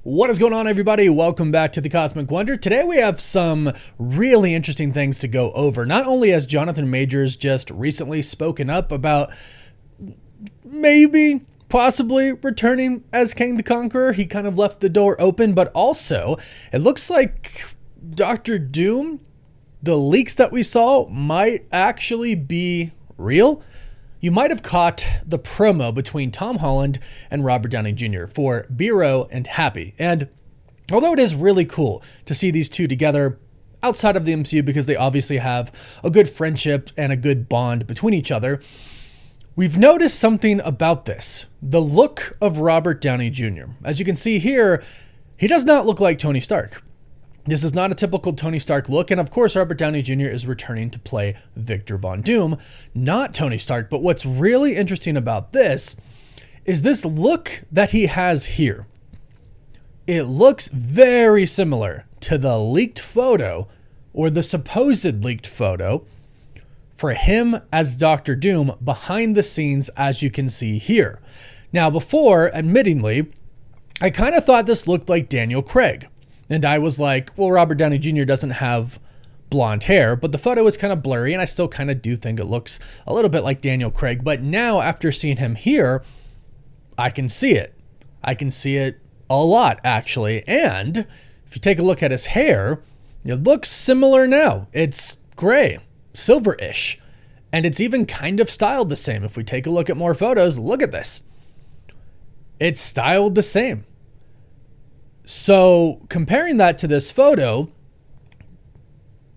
What is going on, everybody? Welcome back to the Cosmic Wonder. Today we have some really interesting things to go over. Not only has Jonathan Majors just recently spoken up about maybe, possibly returning as Kang the Conqueror. He kind of left the door open, but also it looks like Dr. Doom, the leaks that we saw might actually be real. You might have caught the promo between Tom Holland and Robert Downey Jr. for Biro and Happy. And although it is really cool to see these two together outside of the MCU because they obviously have a good friendship and a good bond between each other, we've noticed something about this. The look of Robert Downey Jr. As you can see here, he does not look like Tony Stark. This is not a typical Tony Stark look, and of course Robert Downey Jr. is returning to play Victor Von Doom, not Tony Stark. But what's really interesting about this is this look that he has here. It looks very similar to the leaked photo, or the supposed leaked photo, for him as Dr. Doom behind the scenes, as you can see here. Now before, admittingly, I kind of thought this looked like Daniel Craig. And I was like, well, Robert Downey Jr. doesn't have blonde hair, but the photo is kind of blurry, and I still kind of do think it looks a little bit like Daniel Craig. But now, after seeing him here, I can see it. I can see it a lot, actually. And if you take a look at his hair, it looks similar now. It's gray, silver-ish, and it's even kind of styled the same. If we take a look at more photos, look at this. It's styled the same. So comparing that to this photo,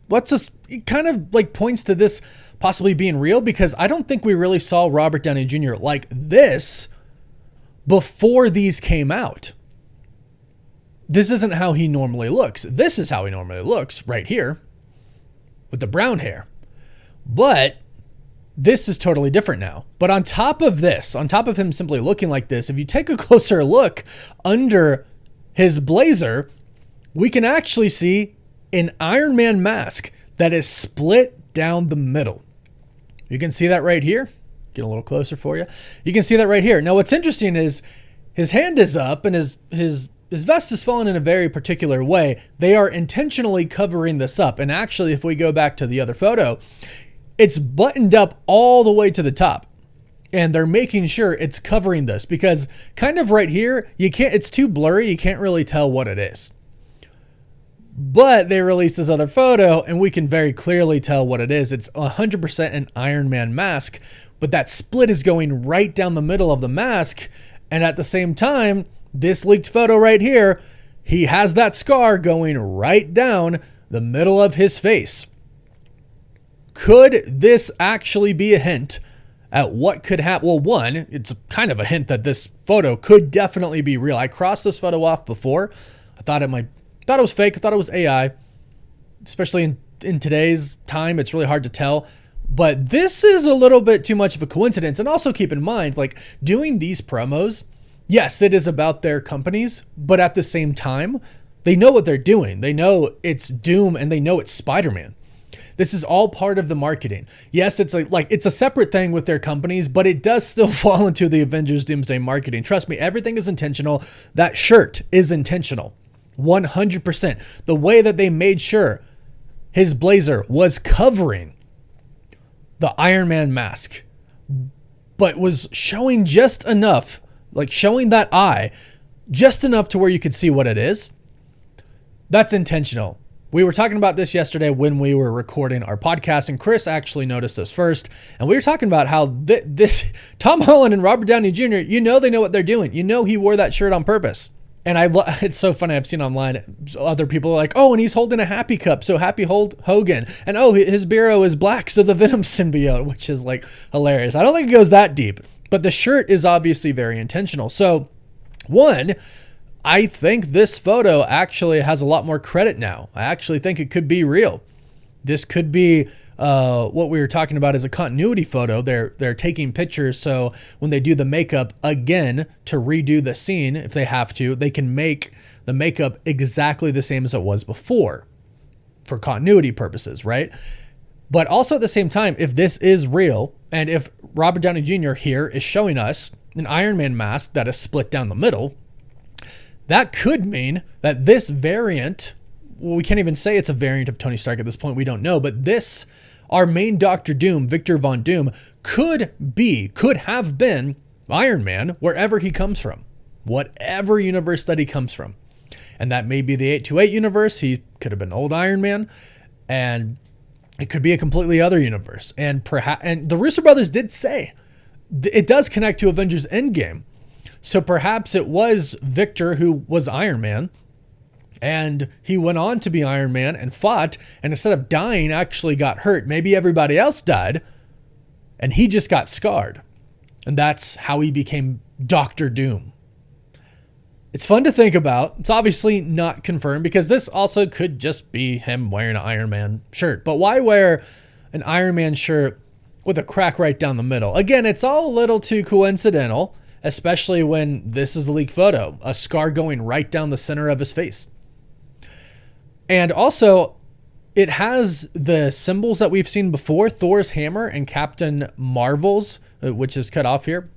it kind of like points to this possibly being real, because I don't think we really saw Robert Downey Jr. like this before these came out. This isn't how he normally looks. This is how he normally looks right here with the brown hair. But this is totally different now. But on top of this, on top of him simply looking like this, if you take a closer look under his blazer, we can actually see an Iron Man mask that is split down the middle. You can see that right here. Get a little closer for you. You can see that right here. Now, what's interesting is his hand is up and his vest is fallen in a very particular way. They are intentionally covering this up. And actually, if we go back to the other photo, it's buttoned up all the way to the top. And they're making sure it's covering this, because kind of right here, it's too blurry. You can't really tell what it is. But they released this other photo and we can very clearly tell what it is. It's 100% an Iron Man mask, but that split is going right down the middle of the mask. And at the same time, this leaked photo right here, he has that scar going right down the middle of his face. Could this actually be a hint at what could happen? Well, one, it's kind of a hint that this photo could definitely be real. I crossed this photo off before. I thought it was fake. I thought it was AI. Especially in today's time, it's really hard to tell. But this is a little bit too much of a coincidence. And also keep in mind, like, doing these promos, yes, it is about their companies, but at the same time, they know what they're doing. They know it's Doom and they know it's Spider-Man. This is all part of the marketing. Yes, it's like it's a separate thing with their companies, but it does still fall into the Avengers Doomsday marketing. Trust me, everything is intentional. That shirt is intentional. 100%. The way that they made sure his blazer was covering the Iron Man mask, but was showing just enough, like showing that eye, just enough to where you could see what it is. That's intentional. We were talking about this yesterday when we were recording our podcast, and Chris actually noticed this first. And we were talking about how this Tom Holland and Robert Downey Jr., they know what they're doing. He wore that shirt on purpose. And it's so funny. I've seen online other people are like, oh, and he's holding a happy cup. So happy Hogan. And oh, his Biro is black. So the Venom symbiote, which is like hilarious. I don't think it goes that deep, but the shirt is obviously very intentional. So one, I think this photo actually has a lot more credit now. I actually think it could be real. This could be what we were talking about as a continuity photo. They're taking pictures, so when they do the makeup again to redo the scene, if they have to, they can make the makeup exactly the same as it was before for continuity purposes, right? But also at the same time, if this is real, and if Robert Downey Jr. here is showing us an Iron Man mask that is split down the middle, That could mean that this variant, well, we can't even say it's a variant of Tony Stark at this point. We don't know. But this, our main Doctor Doom, Victor Von Doom, could have been Iron Man wherever he comes from, whatever universe that he comes from. And that may be the 828 universe. He could have been old Iron Man, and it could be a completely other universe. And the Russo brothers did say it does connect to Avengers Endgame. So perhaps it was Victor who was Iron Man, and he went on to be Iron Man and fought, and instead of dying, actually got hurt. Maybe everybody else died, and he just got scarred. And that's how he became Doctor Doom. It's fun to think about. It's obviously not confirmed, because this also could just be him wearing an Iron Man shirt. But why wear an Iron Man shirt with a crack right down the middle? Again, it's all a little too coincidental, especially when this is a leaked photo, a scar going right down the center of his face. And also, it has the symbols that we've seen before, Thor's hammer and Captain Marvel's, which is cut off here.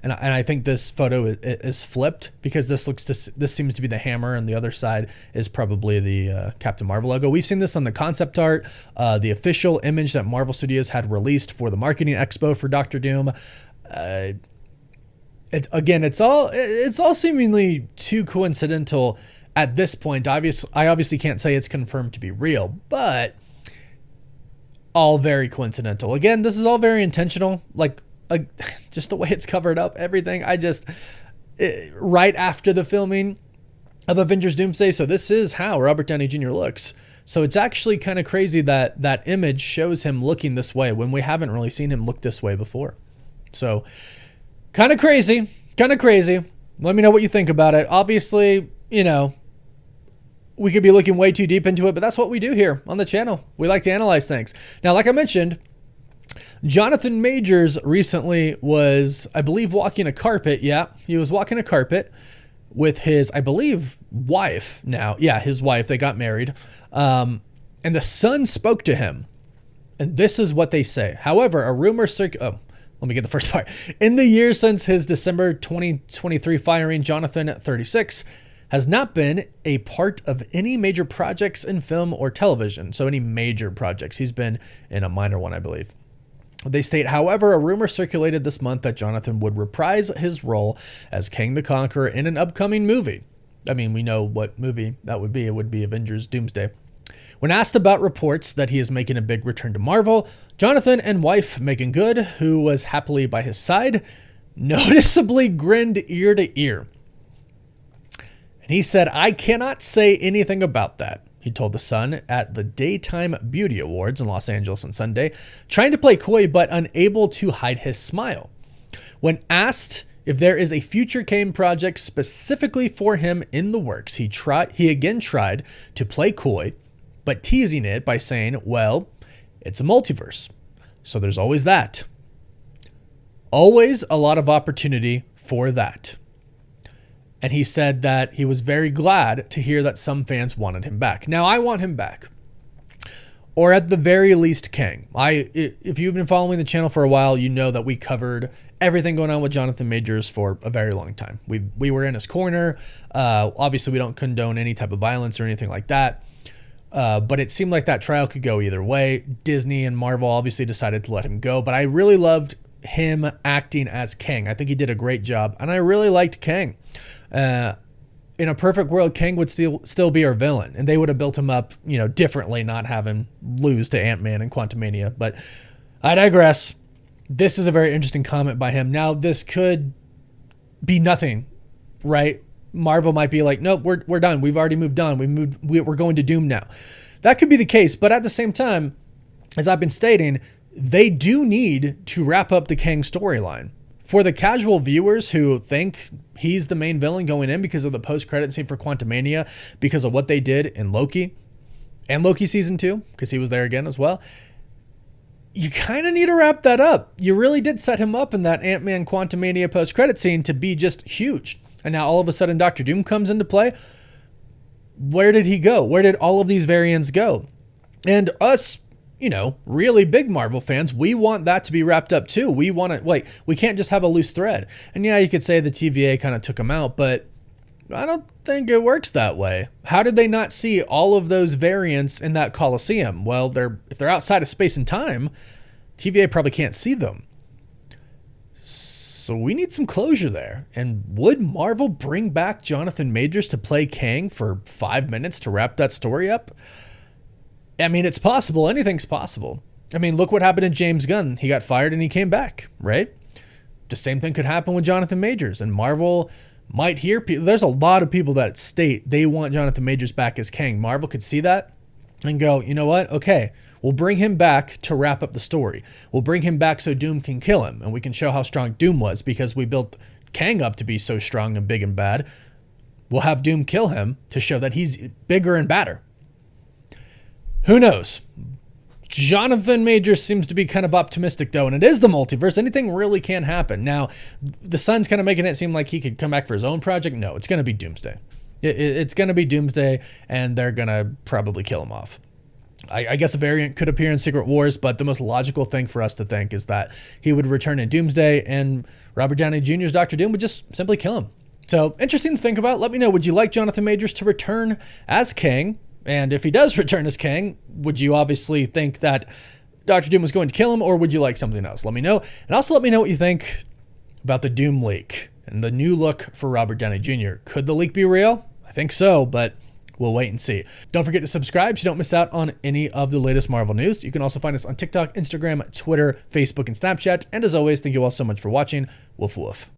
And I think this photo is flipped, because this seems to be the hammer, and the other side is probably the Captain Marvel logo. We've seen this on the concept art, the official image that Marvel Studios had released for the marketing expo for Doctor Doom. It's all seemingly too coincidental at this point. I obviously can't say it's confirmed to be real, but all very coincidental. Again, this is all very intentional. Like just the way it's covered up, everything. Right after the filming of Avengers Doomsday. So this is how Robert Downey Jr. looks. So it's actually kind of crazy that that image shows him looking this way when we haven't really seen him look this way before. So kind of crazy. Let me know what you think about it. Obviously, we could be looking way too deep into it, but that's what we do here on the channel. We like to analyze things. Now, like I mentioned, Jonathan Majors recently was, I believe, walking a carpet. Yeah, he was walking a carpet with his, I believe, wife now. Yeah, his wife. They got married. And the son spoke to him. And this is what they say. However, a rumor let me get the first part. In the years since his December 2023 firing, Jonathan, 36, has not been a part of any major projects in film or television. So any major projects. He's been in a minor one, I believe. They state, however, a rumor circulated this month that Jonathan would reprise his role as Kang the Conqueror in an upcoming movie. I mean, we know what movie that would be. It would be Avengers Doomsday. When asked about reports that he is making a big return to Marvel, Jonathan and wife Megan Good, who was happily by his side, noticeably grinned ear to ear. And he said, "I cannot say anything about that," he told The Sun at the Daytime Beauty Awards in Los Angeles on Sunday, trying to play coy but unable to hide his smile. When asked if there is a future Kang project specifically for him in the works, he again tried to play coy, but teasing it by saying, well, it's a multiverse, so there's always that. Always a lot of opportunity for that. And he said that he was very glad to hear that some fans wanted him back. Now, I want him back. Or at the very least, Kang. If you've been following the channel for a while, you know that we covered everything going on with Jonathan Majors for a very long time. We were in his corner. Obviously, we don't condone any type of violence or anything like that. But it seemed like that trial could go either way. Disney and Marvel obviously decided to let him go. But I really loved him acting as Kang. I think he did a great job. And I really liked Kang. In a perfect world, Kang would still be our villain, and they would have built him up, differently, not have him lose to Ant-Man and Quantumania. But I digress. This is a very interesting comment by him. Now, this could be nothing, right? Marvel might be like, nope, we're done. We've already moved on. We're going to Doom now. That could be the case, but at the same time, as I've been stating, they do need to wrap up the Kang storyline. For the casual viewers who think he's the main villain going in because of the post-credit scene for Quantumania, because of what they did in Loki, and Loki Season 2, because he was there again as well, you kind of need to wrap that up. You really did set him up in that Ant-Man Quantumania post-credit scene to be just huge. And now all of a sudden Doctor Doom comes into play. Where did he go? Where did all of these variants go? And us, really big Marvel fans, we want that to be wrapped up too. We can't just have a loose thread. And yeah, you could say the TVA kind of took him out, but I don't think it works that way. How did they not see all of those variants in that Coliseum? Well, if they're outside of space and time, TVA probably can't see them. So we need some closure there. And would Marvel bring back Jonathan Majors to play Kang for 5 minutes to wrap that story up? I mean, it's possible. Anything's possible. I mean, look what happened to James Gunn. He got fired and he came back, right? The same thing could happen with Jonathan Majors. And Marvel might hear people. There's a lot of people that state they want Jonathan Majors back as Kang. Marvel could see that and go, you know what? Okay, we'll bring him back to wrap up the story. We'll bring him back so Doom can kill him. And we can show how strong Doom was because we built Kang up to be so strong and big and bad. We'll have Doom kill him to show that he's bigger and badder. Who knows? Jonathan Majors seems to be kind of optimistic, though, and it is the multiverse. Anything really can happen. Now, the Sun's kind of making it seem like he could come back for his own project. No, it's going to be Doomsday. It's going to be Doomsday, and they're going to probably kill him off. I guess a variant could appear in Secret Wars, but the most logical thing for us to think is that he would return in Doomsday, and Robert Downey Jr.'s Dr. Doom would just simply kill him. So, interesting to think about. Let me know, would you like Jonathan Majors to return as Kang? And if he does return as Kang, would you obviously think that Dr. Doom was going to kill him, or would you like something else? Let me know. And also let me know what you think about the Doom leak and the new look for Robert Downey Jr. Could the leak be real? I think so, but we'll wait and see. Don't forget to subscribe so you don't miss out on any of the latest Marvel news. You can also find us on TikTok, Instagram, Twitter, Facebook, and Snapchat. And as always, thank you all so much for watching. Woof woof.